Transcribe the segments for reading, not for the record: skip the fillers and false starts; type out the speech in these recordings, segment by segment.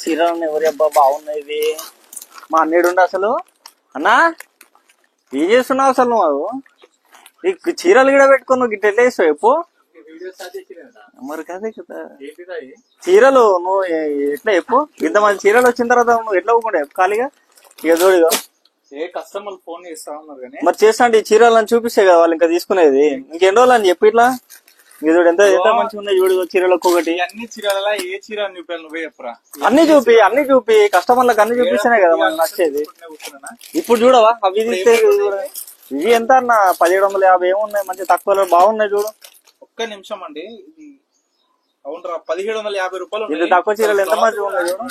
చీరలు ఎవరి అబ్బా బాగున్నాయి ఇవి. మా అన్నిడు అసలు అన్నా ఏం చేస్తున్నావు అసలు నువ్వు? ఈ చీరలు కూడా పెట్టుకుని నువ్వు గిట్ట ఎట్లా వేస్తావు చెప్పు మరి. కదే కదా చీరలు నువ్వు ఎట్లా చెప్పు. ఇంతమంది చీరలు వచ్చిన తర్వాత నువ్వు ఎట్లా ఊకుంటే ఖాళీగా ఇక చూడు. కస్టమర్ ఫోన్ చేస్తా ఉన్నారు కానీ మరి చేస్తా అంటే ఈ చీరలు అని చూపిస్తే కదా వాళ్ళు ఇంకా తీసుకునేది. ఇంకెన్ని రోజులు అని చెప్పి ఇట్లా చూడు ఎంత ఎంత మంచిగా ఉన్నాయి చూడు చీరలు ఒక్కొక్కటి. అన్ని చీరల ఏ చీర నువ్వే చెప్పరా. అన్ని చూపి కస్టమర్లకు అన్ని చూపిస్తేనే కదా మనకు నచ్చేది. ఇప్పుడు చూడవా అవి తీస్తే ఇవి ఎంత అన్న 1750 ఏమున్నాయి మంచి తక్కువలో బాగున్నాయి చూడు. ఒక్క నిమిషం అండి. ఇది అవునరా 1750 రూపాయలు. ఇది తక్కువ చీరలు ఎంత మంచిగా ఉన్నాయి చూడు.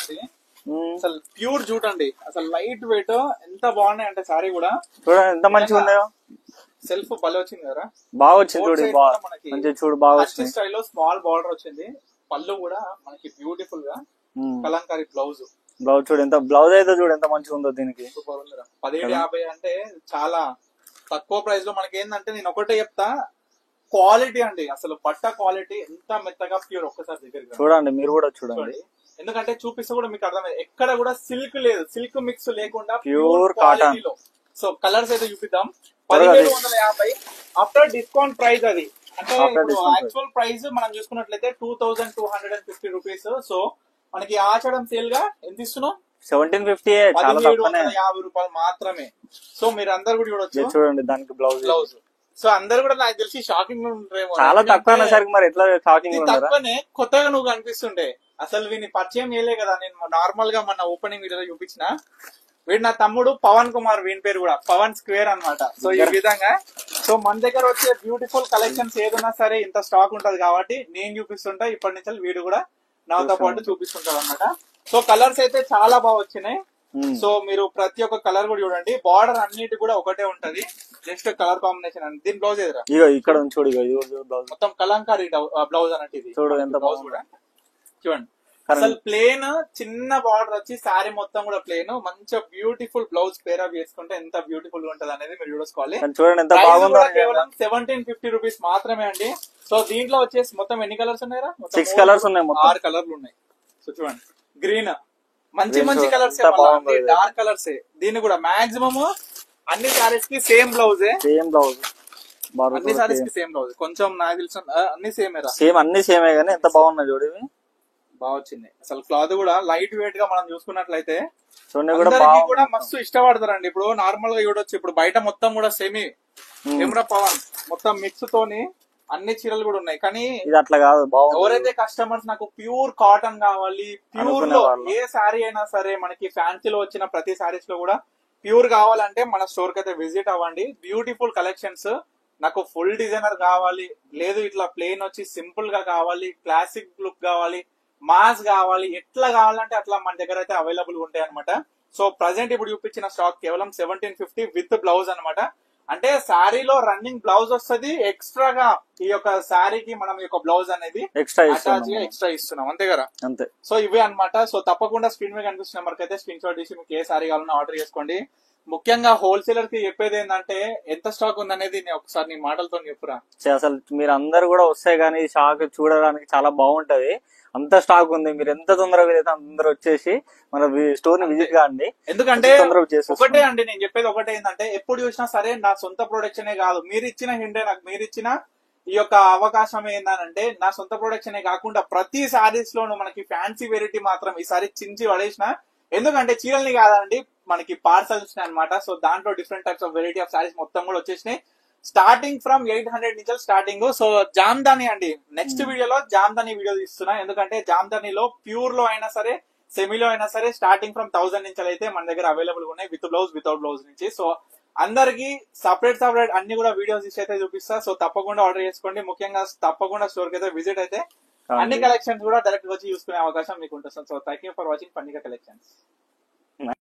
అసలు ప్యూర్ జూట్ అండి. అసలు లైట్ వెయిట్ ఎంత బాగున్నాయి అంటే సారీ కూడా చూడండి ఎంత మంచిగా ఉన్నాయో. సెల్ఫ్ భలే వచ్చింది కదా. బాగా వచ్చింది చూడు మంచిగా చూడు బాగా వచ్చింది. స్టైల్ లో స్మాల్ బార్డర్ వచ్చింది. పళ్ళు కూడా మనకి బ్యూటిఫుల్ గా కలంకారీ బ్లౌజ్. బ్లౌజ్ చూడు ఎంత బ్లౌజ్ అయితే చూడు ఎంత మంచిగా ఉందో దీనికి. 1750 అంటే చాలా తక్కువ ప్రైస్ లో మనకి ఏంటంటే నేను ఒకటే చెప్తా క్వాలిటీ అండి. అసలు బట్ట క్వాలిటీ ఎంత మెత్తగా ప్యూర్. ఒక్కసారి దగ్గర చూడండి మీరు కూడా చూడండి. ఎందుకంటే చూపిస్తే కూడా మీకు అర్థమైంది ఎక్కడ కూడా సిల్క్ లేదు. సిల్క్ మిక్స్ లేకుండా ప్యూర్ కాటన్ లో. సో కలర్స్ అయితే చూపిద్దాం. 1750 ఆఫ్టర్ డిస్కౌంట్ ప్రైస్ అది. అంటే యాక్చువల్ ప్రైస్ మనం చూసుకున్నట్లయితే 2250 రూపీస్. సో మనకి ఆచడం సేల్ గా ఎంత ఇస్తున్నాం 1750. 1750 రూపాయలు మాత్రమే. సో మీరు అందరు కూడా చూడొచ్చు. చూడండి దానికి బ్లౌజ్. సో అందరు కూడా నాకు తెలిసి షాకింగ్ ఉంటారేమో. చాలా తక్కువ సరికి మరి ఎట్లా షాకింగ్ తక్కువనే కొత్తగా నువ్వు కనిపిస్తుండే. అసలు వీని పరిచయం చేయలే కదా. నేను నార్మల్ గా మన ఓపెనింగ్ వీడియోలో చూపించిన. వీడు నా తమ్ముడు పవన్ కుమార్. వీని పేరు కూడా పవన్ స్క్వేర్ అన్నమాట. సో ఈ విధంగా సో మన దగ్గర వచ్చే బ్యూటిఫుల్ కలెక్షన్స్ ఏదైనా సరే ఇంత స్టాక్ ఉంటది కాబట్టి నేను చూపిస్తుంటా. ఇప్పటి నుంచి వీడు కూడా నాతో పాటు చూపిస్తుంటాడు అన్నమాట. సో కలర్స్ అయితే చాలా బాగా వచ్చినాయి. సో మీరు ప్రతి ఒక్క కలర్ కూడా చూడండి. బార్డర్ అన్నిటి కూడా ఒకటే ఉంటది. జస్ట్ కలర్ కాంబినేషన్ అండి. దీని బ్లౌజ్ ఎదురా ఇక్కడ చూడు మొత్తం కలంకారీ బ్లౌజ్ అన్నట్టు. ఇది చూడు ఎంత బ్లౌజ్ కూడా చూడండి. అసలు ప్లేన్ చిన్న బార్డర్ వచ్చి శారీ మొత్తం కూడా ప్లేన్. మంచిగా బ్యూటిఫుల్ బ్లౌజ్ పేర్ అప్ చేసుకుంటే ఎంత బ్యూటిఫుల్ గా ఉంటది అనేది మీరు చూసుకోవాలి. చూడండి ఎంత బాగుందో. కేవలం 1750 రూపీస్ మాత్రమే అండి. సో దీంట్లో వచ్చేసి మొత్తం ఎన్ని కలర్స్ ఉన్నాయా? 6 కలర్స్ ఉన్నాయి. 6 కలర్లు ఉన్నాయి. సో చూడండి గ్రీన్ మంచి మంచి కలర్స్ డార్క్ కలర్స్. దీన్ని కూడా మాక్సిమం అన్ని సారీస్ కి సేమ్ బ్లౌజ్. అన్ని సారీస్ కి సేమ్ బ్లౌజ్. కొంచెం నాకు తెలుసు అన్ని సేమ్ అన్ని సేమే కానీ ఎంత బాగున్నాయి చూడు. ఇవి బాగా వచ్చింది. అసలు క్లాత్ కూడా లైట్ వెయిట్ గా మనం చూసుకున్నట్లయితే కూడా మస్తు ఇష్టపడతారండి. ఇప్పుడు నార్మల్ గా చూడొచ్చు. ఇప్పుడు బయట మొత్తం కూడా సెమీ కెమెరా పవన్ మొత్తం మిక్స్ తోని అన్ని చీరలు కూడా ఉన్నాయి. కానీ ఇది అట్లా కాదు. ఎవరైతే కస్టమర్స్ నాకు ప్యూర్ కాటన్ కావాలి, ప్యూర్ లో ఏ శారీ అయినా సరే మనకి ఫ్యాన్సీలో వచ్చిన ప్రతి శారీస్ లో కూడా ప్యూర్ కావాలంటే మన స్టోర్ కి అయితే విజిట్ అవ్వండి. Beautiful collections. నాకు ఫుల్ డిజైనర్ కావాలి, లేదు ఇట్లా ప్లెయిన్ వచ్చి సింపుల్ గా కావాలి, క్లాసిక్ లుక్ కావాలి, మాస్ కావాలి, ఎట్లా కావాలంటే అట్లా మన దగ్గర అయితే అవైలబుల్ ఉంటాయి అనమాట. సో ప్రజెంట్ ఇప్పుడు చూపించిన స్టాక్ కేవలం 1750 విత్ బ్లౌజ్ అనమాట. అంటే శారీలో రన్నింగ్ బ్లౌజ్ వస్తుంది. ఎక్స్ట్రాగా ఈ యొక్క శారీకి మనం ఈ యొక్క బ్లౌజ్ అనేది ఎక్స్ట్రా ఇస్తున్నాం అంతే కదా. అంతే. సో ఇవే అనమాట. సో తప్పకుండా స్క్రీన్ మీద కనిపిస్తున్న నెంబర్కి అయితే స్క్రీన్ షాట్ తీసి మీకు ఏ శారీ కావాలన్నా ఆర్డర్ చేసుకోండి. ముఖ్యంగా హోల్సేలర్ కి చెప్పేది ఏంటంటే ఎంత స్టాక్ ఉందనేది ఒకసారి నీ మాటలతో చెప్పురా. అసలు మీరు అందరు కూడా వస్తే గానీ షాక్ చూడడానికి చాలా బాగుంటది. అంత స్టాక్ ఉంది. మీరు ఎంత తొందరగా వీలైతే అందరూ వచ్చేసి మన స్టోర్ ని విజిట్ కాండి. ఎందుకంటే ఒకటే అండి నేను చెప్పేది ఒకటే ఏంటంటే ఎప్పుడు చూసినా సరే నా సొంత ప్రొడక్షనే కాదు, మీరు ఇచ్చిన హింటే నాకు మీరు ఇచ్చిన ఈ యొక్క అవకాశం ఏంటంటే నా సొంత ప్రొడక్షనే కాకుండా ప్రతి సారీస్ లోను మనకి ఫ్యాన్సీ వెరైటీ మాత్రం ఈసారి చించి పడేసిన. ఎందుకంటే చీరల్ని కాదండి మనకి పార్సల్స్ అనమాట. సో దాంట్లో different types of variety of saris మొత్తం కూడా వచ్చేసినాయి. స్టార్టింగ్ ఫ్రమ్ 800 నుంచి స్టార్టింగ్. సో జామ్దాని అండి నెక్స్ట్ వీడియోలో జామ్దాని వీడియో తీస్తున్నా. ఎందుకంటే జామ్దానిలో ప్యూర్ లో అయినా సరే సెమీలో అయినా సరే స్టార్టింగ్ ఫ్రమ్ 1000 నుంచి అయితే మన దగ్గర అవైలబుల్ ఉన్నాయి విత్ బ్లౌజ్ వితౌట్ బ్లౌజ్ నుంచి. సో అందరికి సపరేట్ అన్ని కూడా వీడియోస్ ఇచ్చి అయితే చూపిస్తా. సో తప్పకుండా ఆర్డర్ చేసుకోండి. ముఖ్యంగా తప్పకుండా స్టోర్ కి అయితే విజిట్ అయితే అన్ని కలెక్షన్స్ కూడా డైరెక్ట్ వచ్చి చూసుకునే అవకాశం మీకు ఉంటుంది. So thank you for watching పండుగ కలెక్షన్స్.